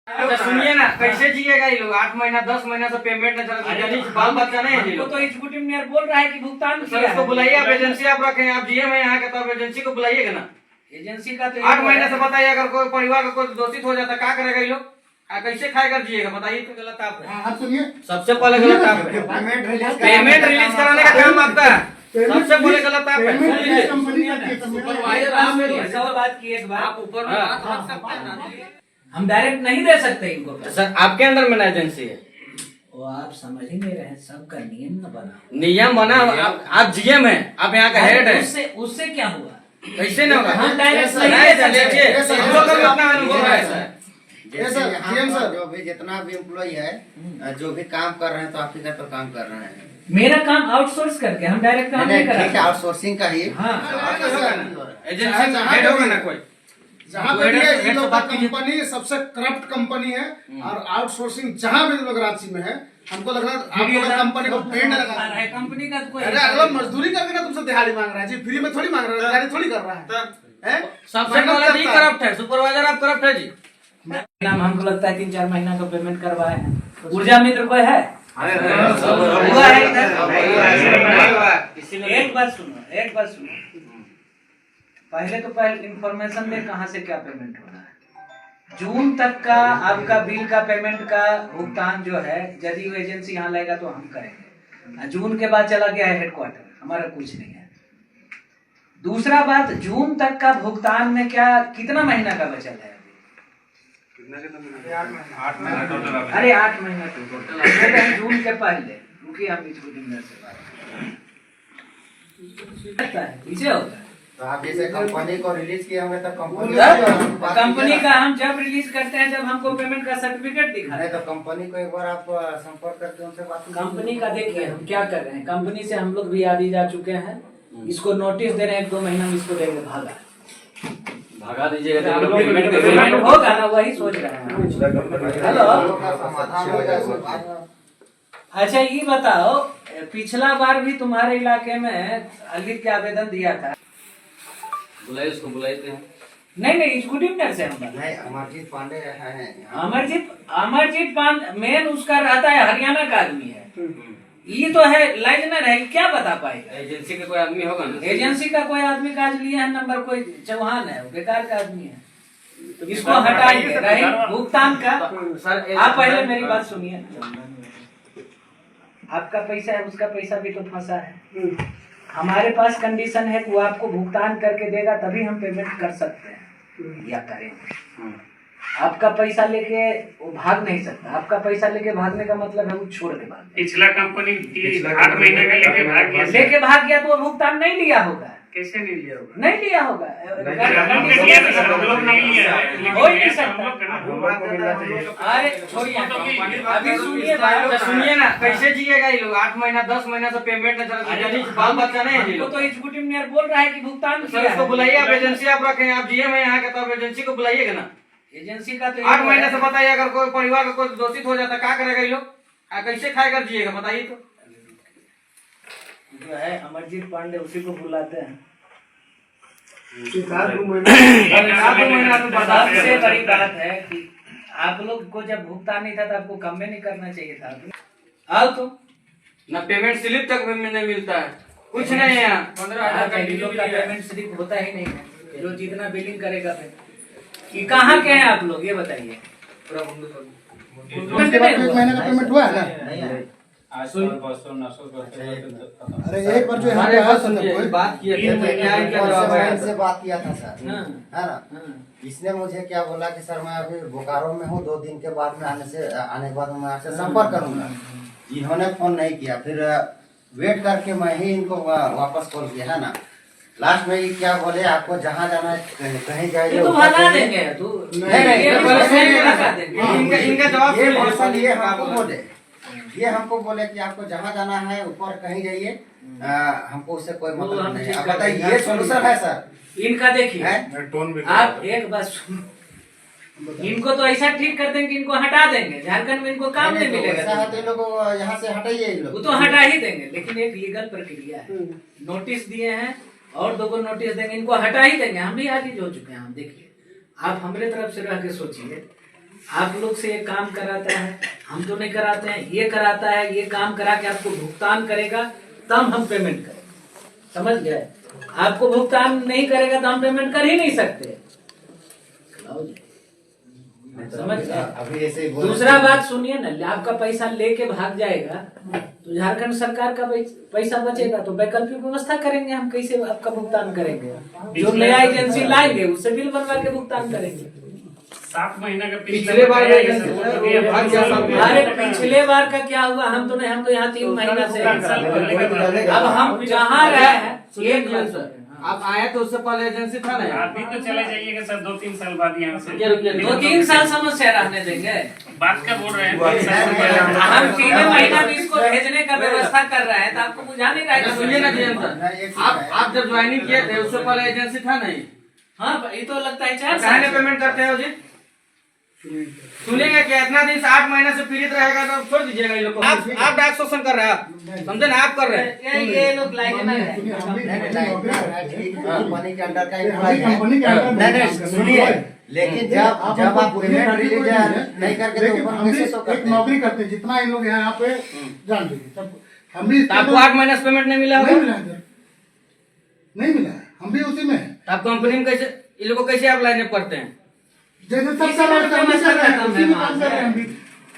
सुनिए ना, कैसे जिएगा ये लोग? 8 महीना 10 महीना से पेमेंट नहीं चला, बाल बच्चा नहीं है। तो एग्जीक्यूटिव इंजीनियर बोल रहा है कि भुगतान सर इसको बुलाइए, आप एजेंसी आप रखें, आप जीएम है यहाँ के, तो आप एजेंसी को बुलाइएगा ना। एजेंसी का तो 8 महीने से बताइए, अगर कोई परिवार का कोई दोषित हो जाता क्या करेगा ये लोग? कैसे खाएगा जिएगा बताइए? तो गलत आप है। आप सुनिए, सबसे पहले गलत आप है। पेमेंट रिलीज कराने का काम आपका है, सबसे पहले गलत आप है। बात की एक बात ऊपर हम डायरेक्ट नहीं दे सकते इनको। सर आपके अंदर में ना एजेंसी है, वो आप समझ ही नहीं रहे, सबका नियम न बना। नियम बना, आप जीएम है, आप यहाँ का हेड है। उससे क्या हुआ? कैसे नहीं होगा? हम डायरेक्ट नहीं नहीं सर, दे देखिए सकते। हम लोग का भी अपना अनुभव है सर। जो भी जितना भी एम्प्लॉय है, जो भी काम कर रहे हैं, तो आप ही का तो काम कर रहे हैं। मेरा काम आउटसोर्स करके, हम डायरेक्ट काम नहीं कर रहे। आउटसोर्सिंग का ही हाँ, एजेंसी का हेड होगा ना कोई। जहाँ पे भी है, इन लोग का कंपनी सबसे करप्ट कंपनी है, और आउटसोर्सिंग जहाँ भी लोग रांची में है, हमको लग रहा है आप लोग कंपनी को पेड़ लगा रहा है। कंपनी का कोई अरे अगला मजदूरी करके ना तुमसे दिहाड़ी मांग रहा है जी, फ्री में थोड़ी मांग रहा है, दिहाड़ी थोड़ी कर रहा है। सबसे पहले जी करप्ट है, सुपरवाइजर आप करप्ट है जी। नाम हमको लगता है 3-4 महीना का पेमेंट करवाए हैं। ऊर्जा मित्र कोई है? हुआ है इधर। एक बार सुनो, पहले इंफॉर्मेशन दे कहाँ से क्या पेमेंट हो रहा है। जून तक का आपका बिल का पेमेंट का भुगतान जो है, यदि वो एजेंसी यहाँ लाएगा तो हम करेंगे। जून के बाद चला गया है हेडक्वार्टर, हमारा कुछ नहीं है। दूसरा बात, जून तक का भुगतान में क्या कितना महीना का बचल है? अरे 8 महीना टोटल। जून के पहले रुकिए, हम एग्जीक्यूटिव से बात है, पीछे होता है। तो आप जैसे कंपनी को रिलीज किए होंगे तो कंपनी का हम जब रिलीज करते हैं, जब हमको पेमेंट का सर्टिफिकेट दिखा नहीं, तो कंपनी को एक बार आप संपर्क करके उनसे बात कीजिए। कंपनी का देखिए हम क्या कर रहे हैं, कंपनी से हम लोग भी आदि जा चुके हैं, इसको नोटिस दे रहे हैं, 1-2 महीना में इसको देंगे, भगा दीजिएगा तो पेमेंट होगा ना, वही सोच रहे हैं। हेलो, अच्छा ये बताओ, पिछला बार भी तुम्हारे इलाके में लिख के आवेदन दिया था? बुलाइए उसको, बुलाइए हैं। नहीं एग्जीक्यूटिव से हम नहीं, अमरजीत पांडे है। अमरजीत पांडे मेन उसका रहता है, हरियाणा का आदमी है। ये तो है लाइजनर है, क्या बता पाएगा? एजेंसी का कोई आदमी होगा ना? एजेंसी का कोई आदमी का आज लिए है नंबर, कोई चौहान है, बेकार का आदमी है, इसको हटाइए। रही भुगतान का, सर आप पहले मेरी बात सुनिए। आपका पैसा है, उसका पैसा भी तो फंसा है। हमारे पास कंडीशन है कि वो आपको भुगतान करके देगा, तभी हम पेमेंट कर सकते हैं या करेंगे। आपका पैसा लेके वो भाग नहीं सकता। आपका पैसा लेके भागने का मतलब है वो छोड़ के भाग। पिछला कंपनी 8 महीने का लेके भाग गया तो वो भुगतान नहीं लिया होगा। कैसे नहीं लिया होगा? नहीं लिया होगा, हो ही नहीं सकता। अरे छोड़िए, अभी सुनिए ना, कैसे जिएगा ये लोग? 8 महीना 10 महीना से पेमेंट नहीं चला, बाल बच्चा नहीं है। तो एग्जीक्यूटिव इंजीनियर बोल रहा है कि भुगतान। सर इसको बुलाइए, आप एजेंसी आप रखें, आप जीएम है यहाँ के, तो आप एजेंसी को बुलाइएगा ना। एजेंसी का तो 8 महीने से बताइए, अगर कोई परिवार का कोई दोषित हो जाता क्या करेगा ये लोग? कैसे खाएगा जिएगा बताइए? तो जो है अमरजीत पांडे, उसी को बुलाते हैं। सबसे बड़ी बात है कि आप लोग को जब भुगतान नहीं था तो आपको काम में नहीं करना चाहिए था। आओ तो ना, पेमेंट स्लिप तक भी नहीं मिलता है, कुछ नहीं है। 15,000 का पेमेंट स्लिप होता ही नहीं है, जो जितना बिलिंग करेगा। फिर कहाँ के हैं आप लोग, ये बताइए। उसके बाद 1 महीने का पेमेंट हुआ है ना? अरे एक बार जो यहाँ पे आया था कोई बात किया था, से बात किया था सर, है ना? इसने मुझे क्या बोला कि सर मैं अभी बोकारो में हूँ, 2 दिन के बाद में आने के बाद मैं आपसे संपर्क करूंगा। इन्होंने फोन नहीं किया, फिर वेट करके मैं ही इनको वापस कॉल किया, है ना? लास्ट में ये क्या बोले, आपको जहाँ जाना है कहीं जाइए, तो भगा देंगे। इनका जवाब ये हमको बोले, ये हमको बोले कि आपको जहाँ जाना है ऊपर कहीं जाइए, हमको उससे कोई मतलब नहीं है। अब बताइए, ये सोल्यूशन है सर इनका? देखिए आप एक बात सुनो, इनको तो ऐसा ठीक कर देंगे, इनको हटा देंगे, झारखंड में इनको काम नहीं मिलेगा। यहाँ से हटाइए, वो तो हटा ही देंगे, लेकिन एक लीगल प्रक्रिया है। नोटिस दिए हैं और 2 नोटिस देंगे, इनको हटा ही देंगे। हम भी आगे हो चुके हैं। हम देखिए, आप हमारे तरफ से रह के सोचिए, आप लोग से ये काम कराता है, हम तो नहीं कराते हैं, ये कराता है, ये काम करा के आपको भुगतान करेगा तब हम पेमेंट करेंगे, समझ गए? आपको भुगतान नहीं करेगा तो हम पेमेंट कर ही नहीं सकते, समझ गए? अभी ऐसे ही बोल दूसरा बात सुनिए ना, आपका पैसा लेके भाग जाएगा तो झारखंड सरकार का पैसा बचेगा तो वैकल्पिक व्यवस्था करेंगे हम, कैसे आपका भुगतान करेंगे? जो नया एजेंसी लाएंगे उससे बिल बनवा के भुगतान करेंगे। 7 महीना का पिछले बार बताया का सर, वो तो एजेंसी ये भाग गया सब। अरे पिछले बार का क्या हुआ? हम तो नहीं, हम तो यहाँ 3 महीना से हैं। अब हम जहाँ रहे हैं एक सर, आप आए तो उससे पहले एजेंसी था ना? आप भी तो चले जाइएगा सर 2-3 साल बाद यहाँ से। 2-3 साल समस्या रहने देंगे। बात क्या बोल रहे हैं 3 साल बाद? हम 3 महीना में इसको भेजने का व्यवस्था कर रहे हैं तो आपको बुझा नहीं रहा है। सुनिए ना जीएम सर, आप जब ज्वाइनिंग किए थे उससे पहले एजेंसी था नहीं? हाँ ये तो लगता है 4 काहे नहीं पेमेंट करते हो जी? सुनेंगे कि इतना दिन से 8 महीने से पीड़ित रहेगा तो छोड़ दीजिएगा ये लोग को। आप डाक शोषण कर रहे हैं, आप समझे ना, आप कर रहे हैं। ये लोग लाइक ना है। कंपनी के अंडर का एम्प्लॉय है। कंपनी के अंडर में नहीं सुनिए, लेकिन जब आप पेमेंट रिलीज नहीं करके तो ऊपर कैसे तो एक करते हैं? नौकरी करते हैं, जितना इन लोग यहाँ पे जान लीजिए, तब हम भी तो आपको 8 महीने से पेमेंट नहीं मिला नहीं होगा? मिला है सर, नहीं मिला है, हम भी उसी में हैं। तो आप कंपनी में कैसे, ये लोगों को कैसे आप लाइन अप करते हैं? जैसे सब इसी में काम तो कर रहे हैं, काम उसी में है, काम कर रहे हैं हम भी।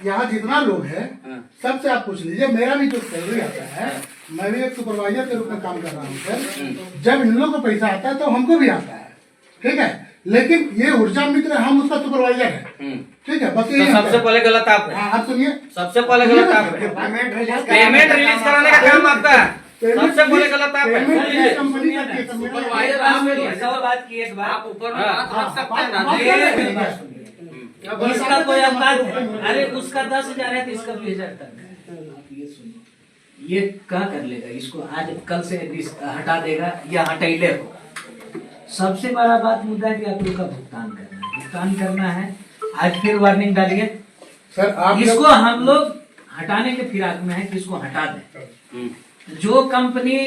यहाँ जितना लोग है हाँ। सबसे आप पूछ लीजिए, मेरा भी जो सैलरी आता है, मैं भी एक सुपरवाइजर के रूप में काम कर रहा हूँ सर। जब इन लोगों को पैसा आता है तो हमको भी आता है, ठीक है, लेकिन ये ऊर्जा मित्र हम उसका सुपरवाइजर है, ठीक है, बस तो यही सबसे पहले गलत आप है, आप सुनिए, सबसे पहले गलत आप है। पेमेंट रिलीज कराने का काम आपका है, सबसे पहले गलत आप है। पेमेंट सुन लीजिए, कंपनी करती है, सुपरवाइजर आप में ऐसा बात की एक बात, आप ऊपर में हाथ रख सकते हैं ना। मेरी बात सुनिए। इसका कोई औकात है? अरे उसका 10,000 है तो इसका 20,000 तक है। आप ये सुनिए, ये क्या कर लेगा? इसको आज कल से हटा देगा या हटेले हो। सबसे बड़ा बात मुद्दा है कि आप लोग का भुगतान करना है। आज फिर वार्निंग डालिए सर आप इसको, हम लोग हटाने के फिराक में है कि इसको हटा दें। जो कंपनी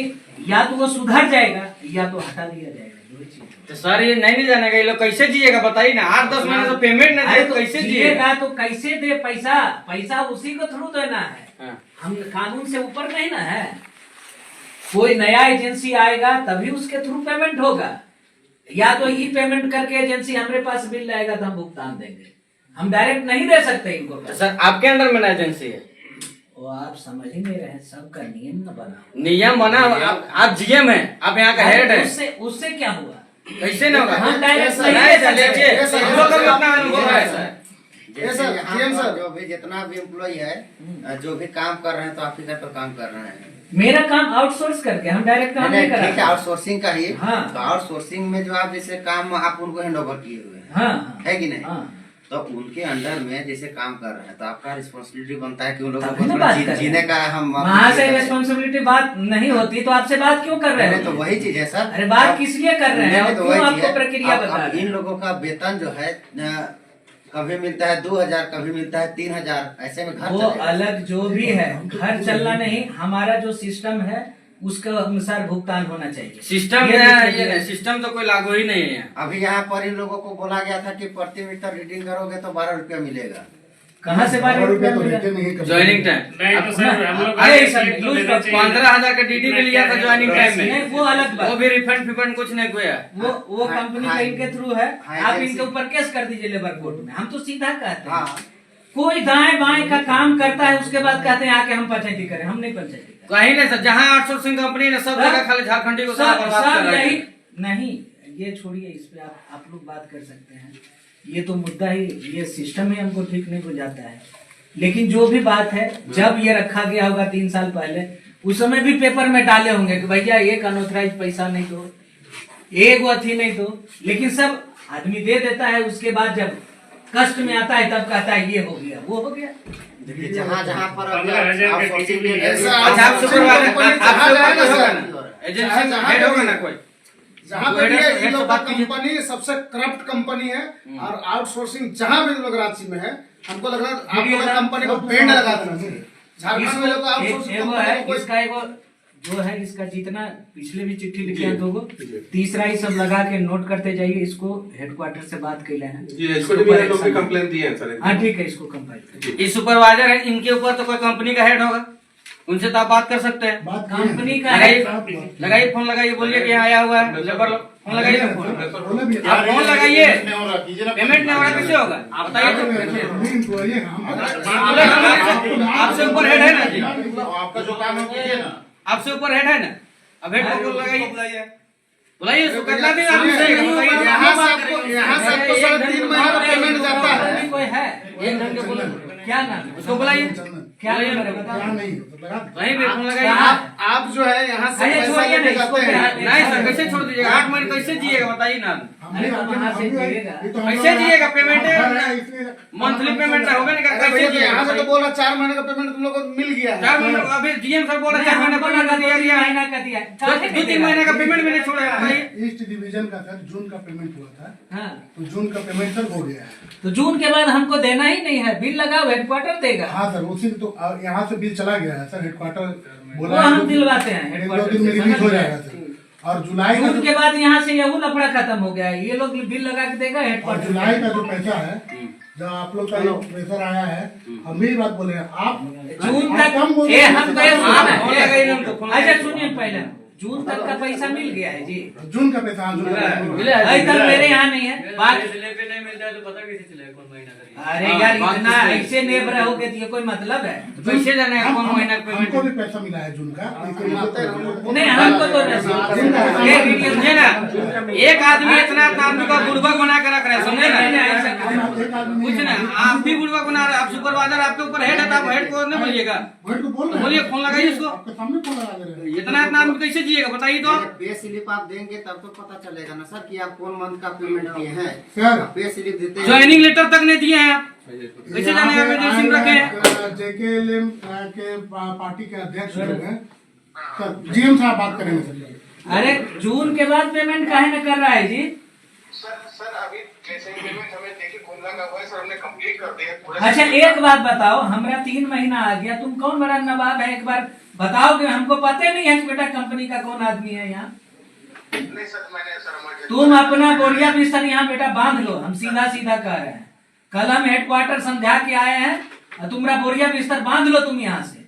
या तो वो सुधर जाएगा या तो हटा दिया जाएगा, दो चीज। तो सर ये नहीं जानेगा, ये लोग कैसे जिएगा बताइए ना? 8-10 महीने से पेमेंट नहीं अरे दे तो कैसे जिएगा? जिएगा तो कैसे दे पैसा? पैसा उसी को थ्रू देना है, हाँ। हम कानून से ऊपर नहीं ना है। कोई नया एजेंसी आएगा तभी उसके थ्रू पेमेंट होगा, या तो ई पेमेंट करके एजेंसी हमारे पास बिल लाएगा तो हम भुगतान देंगे, हम डायरेक्ट नहीं दे सकते इनको। तो सर आपके अंडर में ना एजेंसी है? वो आप समझ ही नहीं रहे, सबका नियम न बना। नियम बना, आप जीएम है, आप यहाँ का हेड है, उससे क्या हुआ? कैसे नहीं होगा? हम डायरेक्ट नहीं नहीं चलिए, दे सकते। हम लोग का भी अपना अनुभव है सर। जैसे सर, यहाँ जीएम पर सर। जो भी जितना भी एम्प्लॉय है, जो भी काम कर रहे हैं तो आप ही पर काम कर रहे हैं। मेरा काम आउटसोर्स करके, हम डायरेक्ट काम नहीं ठीक है, करा। आउटसोर्सिंग का ही। हाँ। तो आउटसोर्सिंग में जो आप जैसे काम आप उनको हैंड ओवर किए हुए हैं, हाँ है कि नहीं? हाँ। तो उनके अंडर में जैसे काम कर रहे हैं तो आपका रिस्पॉन्सिबिलिटी बनता है कि उन लोगों तभी को ना बात थोड़ा कर रहे जीने हैं। का हम वहाँ से रिस्पॉन्सिबिलिटी बात नहीं होती तो आपसे बात क्यों कर रहे नहीं, तो हो? वही चीज है सर। अरे बात किस लिए कर रहे हैं नहीं, और तो क्यों वही चीज आपको है। प्रक्रिया अब बता रहे इन हैं? लोगों का वेतन जो है कभी मिलता है 2,000, कभी मिलता है 3,000, ऐसे में घर वो चलेगा। अलग जो भी है, घर चलना नहीं, हमारा जो सिस्टम है उसके अनुसार भुगतान होना चाहिए। सिस्टम ये है, देखिए, ये सिस्टम तो कोई लागू ही नहीं है। अभी यहाँ पर इन लोगों को बोला गया था कि प्रति मीटर रीडिंग करोगे तो 12 रुपया मिलेगा। कहाँ से 12 रुपया तो मिला? देते नहीं कभी। ज्वाइनिंग टाइम नहीं तो सर हम लोग अरे को सर, एक तो यूज देना चाहिए। 15,000 का डीडी भी लिया था ज्वाइनिंग टाइम नहीं, में, वो अलग वो बात। भी रिफंड फिफंड कुछ नहीं हुआ। वो हाँ, कंपनी हाँ, का इनके थ्रू है, हाँ, आप एजेंसी। इनके ऊपर केस कर दीजिए लेबर कोर्ट में। हम तो सीधा कहते हैं, हाँ। कोई दाएं बाएं का काम करता है उसके बाद कहते हैं आके हम पंचायती करें। हम नहीं पंचायती करें। कहीं नहीं सर, जहाँ आउटसोर्सिंग कंपनी ने सब जगह खाली झारखंडी को सारा बर्बाद कर सब रही यही है। नहीं, ये छोड़िए, इस पे आप लोग बात कर सकते हैं। ये तो मुद्दा ही, ये सिस्टम ही हमको ठीक नहीं बुझाता है। लेकिन जो भी बात है, जब ये रखा गया होगा 3 साल पहले, उस समय भी पेपर में डाले होंगे कि भैया एक अनऑथराइज पैसा नहीं दो, एक अथी नहीं दो, लेकिन सब आदमी दे देता है। उसके बाद जब कष्ट में आता है तब कहता है ये हो गया, वो हो गया। देखिए जहाँ जहाँ पर अभी 15,000 का आउटसोर्सिंग टीटी के है। लिए- अच्छा, आप सुपरवाइजर कंपनी आप जहाँ सुपरवाइजर जाएगा होगा सर। ना, एजेंसी जहाँ हेड होगा ना कोई? जहाँ पे भी है, इन लोग का कंपनी सबसे करप्ट कंपनी है, और आउटसोर्सिंग जहाँ भी लोग रांची में है, हमको लग रहा है आप लोग कंपनी को बैंड लगा देना चाहिए। झारखंड में लोग इसको आउटसोर्सिंग एगो कंपनी है, को कोई इसका एगो जो है इसका जितना पिछले भी चिट्ठी लिखे हैं 2 गो, तीसरा ही सब लगा के नोट करते जाइए। इसको हेडक्वार्टर से बात कर लेना। कंप्लेन दिए हैं सर। हाँ ठीक है, इसको कंप्लेंट। ये सुपरवाइजर है, इनके ऊपर तो कोई कंपनी का हेड होगा, उनसे तो आप बात कर सकते हैं। बात कंपनी का लगाइए फोन लगाइए, बोलिए कि यहाँ आया हुआ है लेबर लोग, फोन लगाइए फोन। आप फोन लगाइए, पेमेंट नहीं हो रहा कैसे होगा आप बताइए तो। आपसे ऊपर हेड है ना जी, आपका जो काम है कीजिए ना। आपसे ऊपर हेड है ना, अब हेड को लगाइए, बुलाइए इसको। कितना दिन आपसे यहाँ से आपको 3.5 महीने का पेमेंट जाता है। कोई है एक ढंग के बोलो, क्या नाम? उसको बुलाइए। क्या नाम है? क्या बताओ। नहीं लगा वहीं पे फोन लगाइए। आप जो है यहाँ से अरे पैसा छोड़िए लेके ना, इसको जाते हैं। नहीं सर, कैसे छोड़ दीजिएगा? 8 महीने कैसे जिएगा बताइए ना। अरे तो वहाँ से जिएगा। कैसे जिएगा? पेमेंट मंथली पेमेंट ना होगा नहीं, अरे कैसे भैया, यहाँ से तो जिएगा? बोल रहा 4 महीने का पेमेंट तुम लोग को मिल गया है। 4 महीने अभी जीएम सर बोल रहे 4 महीने हमको पेमेंट लगा दिया 2-3 दिया महीना का दिया। 2-3 महीने का पेमेंट भी नहीं छोड़ा है बताइए। ईस्ट डिवीजन का सर जून का पेमेंट हुआ था, हाँ, तो जून का पेमेंट सर हो गया है। तो जून के बाद हमको देना ही नहीं है, बिल लगाओ, हेडक्वार्टर देगा। हाँ सर, उसी तो यहाँ से बिल चला गया है सर, हेडक्वार्टर वो बोला हम दिलवाते हैं 1-2 हेडक्वार्टर दिन में से, रिलीज हो समझ जाएगा गए? सर। और जुलाई का जून के बाद यहाँ से यह लफड़ा खत्म हो गया है, ये लोग बिल लगा के देगा और हेडक्वार्टर। जुलाई का जो पैसा है, जो आप लोग का जो प्रेशर आया है, हम भी बात बोले हैं आप जून आप कम तक बोल ये रहे हैं। हम कहे आप फोन लगाइए ना उनको, फोन अच्छा लगाइए। सुनिए, पहले जून तक का पैसा मिल गया है जी। जून का पैसा, हाँ, जून का पैसा मिला है। अभी तक मेरे यहाँ नहीं है बात। नहीं मिलता है तो पता कैसे चलेगा कौन महीना करेगा? अरे यार, इतना ऐसे नेब रहोगे तो ये कोई मतलब है? कैसे जाना है कौन महीना का पेमेंट? हमको भी पैसा मिला है जून का, इसलिए नहीं, हमको तो नहीं। ये वीडियो समझे ना, एक आदमी इतना आदमी को बुड़बक बना के रख रहा है, समझे ना? एक आदमी कुछ ना, आप भी बुड़बक बना रहे हैं, आप सुपरवाइजर आपके ऊपर हेड है तो आप हेड को नहीं बोलिएगा। हेड को बोल रहे हैं। बोलिए, फोन लगाइए इसको। आपके सामने फोन लगा दे रहे हैं। इतना आदमी कैसे जिएगा बताइए तो। पे स्लिप आप देंगे तब तो पता चलेगा ना सर कि आप कौन मंथ का पेमेंट किए हैं। सर पे स्लिप देते हैं। ज्वाइनिंग लेटर तक नहीं दिए हैं आप, कैसे जाने हैं? आप सिम रखे हैं। JKLM के पार्टी के अध्यक्ष लोग हैं सर, जीएम साहब बात करेंगे सर। अरे जून के बाद पेमेंट काहे न कर रहा है जी? सर अभी जैसे ही पेमेंट हमें देखिए खुलना का हुआ है सर, हमने कंप्लीट कर दिया पूरा। अच्छा एक बात बताओ, हमरा 3 महीना आ गया, तुम कौन बड़ा नवाब है? एक बार बताओ कि हमको पता नहीं है कि बेटा कंपनी का कौन आदमी है यहाँ। नहीं सर, मैंने सर हमारे तुम अपना बोरिया बिस्तर यहाँ बेटा बांध लो, हम सीधा सीधा कह रहे हैं। कल हम हेडक्वार्टर समझा के आए हैं और तुम्हारा बोरिया बिस्तर बांध लो तुम यहाँ से।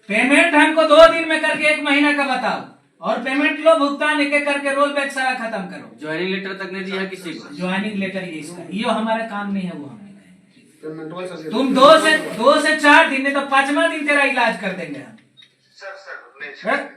पेमेंट हमको 2 दिन में करके 1 महीना का बताओ, और पेमेंट लो, भुगतान एक एक करके रोल बैक सारा खत्म करो। ज्वाइनिंग लेटर तक नहीं दिया किसी को। ज्वाइनिंग लेटर ये इसका, ये हमारा काम नहीं है, वो हमने कहा। पेमेंट वाला सर। तुम 2 से 4 दिन, नहीं तो 5वां दिन तेरा इलाज कर देंगे हम। सर नहीं हैं? सर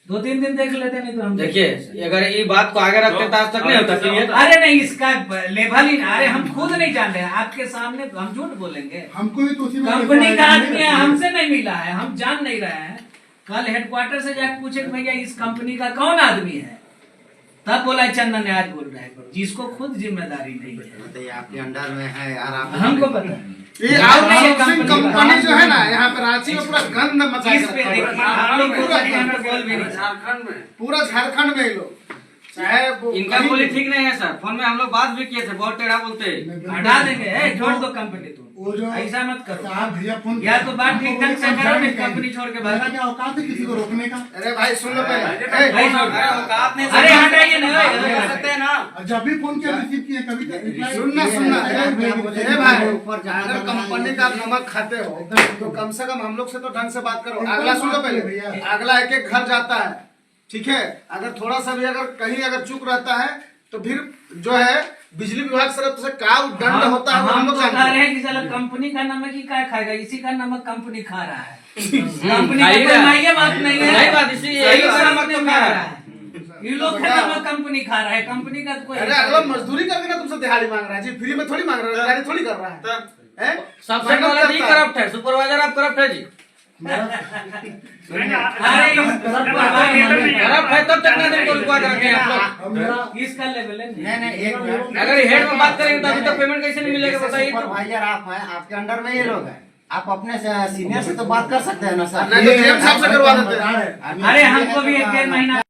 2-3 दिन देख लेते, नहीं तो हम देखिए अगर ये बात को आगे रखते तो आज तक नहीं होता क्लियर। अरे नहीं, इसका लेवल ही ना, अरे हम खुद नहीं जान रहे हैं, आपके सामने हम झूठ बोलेंगे? हमको भी तो उसी में कंपनी का आदमी है, हमसे नहीं मिला है, हम जान नहीं रहे हैं। कल हेडक्वार्टर से जाकर पूछे कि भैया इस कंपनी का कौन आदमी है, तब बोला चंदन आज बोल रहा है, जिसको खुद जिम्मेदारी नहीं है। बताइए आपके अंडर में है और आप हमको पता है। ये आउटसोर्सिंग कंपनी जो है ना यहाँ पे रांची में पूरा गंद मचा इस पे देखिए, हम लोग को हमें बोल भी नहीं। झारखंड में, पूरा झारखंड में ये लोग चाहे वो इनका कहीं बोली भी- ठीक नहीं है सर, फोन में हम लोग बात भी किए थे, बहुत टेढ़ा बोलते हैं। हटा देंगे, ए, छोड़ दो कंपनी तुम, वो जो ऐसा मत करो। साहब भैया फोन या तो बात ठीक ठाक से करो, नहीं समझाने कंपनी छोड़ के भागो। मेरा क्या औकात है किसी को रोकने का? अरे भाई सुन लो पहले। भाई, अरे हटाइए ना, कर सकते हैं ना। और जब भी फोन किया रिसीव किए, कभी reply- सुनना अरे भाई, ऊपर जाना अगर तो कंपनी का आप नमक खाते हो तो कम से कम हम लोग से तो ढंग से बात करो। अगला सुन लो पहले, भैया। अगला एक एक घर जाता है, ठीक है? अगर थोड़ा सा भी अगर कहीं अगर चूक रहता है तो फिर जो है बिजली विभाग से तरफ से क्या दंड होता है वो हम हम लोग तो जानते कह रहे हैं। हैं कि साला कंपनी का नमक ही क्या खाएगा, इसी का नमक कंपनी खा रहा है। कंपनी का खाइएगा। कोई मायने बात नहीं है, सही बात, इसी यही सही सारा बात नमक तो नहीं खा खा रहा रहा है। है। ये लोग का नमक कंपनी खा रहा है, कंपनी का कोई अरे अगला मजदूरी करके ना तुमसे दिहाड़ी मांग रहा है जी, फ्री में थोड़ी मांग रहा है, दिहाड़ी थोड़ी कर रहा है, हैं? सबसे मेहनत पहले जी करता है। करप्ट है, सुपरवाइजर आप करप्ट है जी। अरे करप्ट है तब तक ना दिन को रुकवा के रखे हैं आप अब मेरा किसका लेवल है? नहीं नहीं एक मिनट। लोग। अगर हेड में बात करेंगे तो अभी तक पेमेंट कैसे नहीं मिलेगा बताइए तो। सुपरवाइजर आप हैं, आपके अंडर में ये लोग हैं, आप अपने सीनियर से तो बात कर सकते हैं ना सर। नहीं तो GM साहब से करवा देते हैं। बता रहे हैं। अरे हमको भी 1-1.5 महीना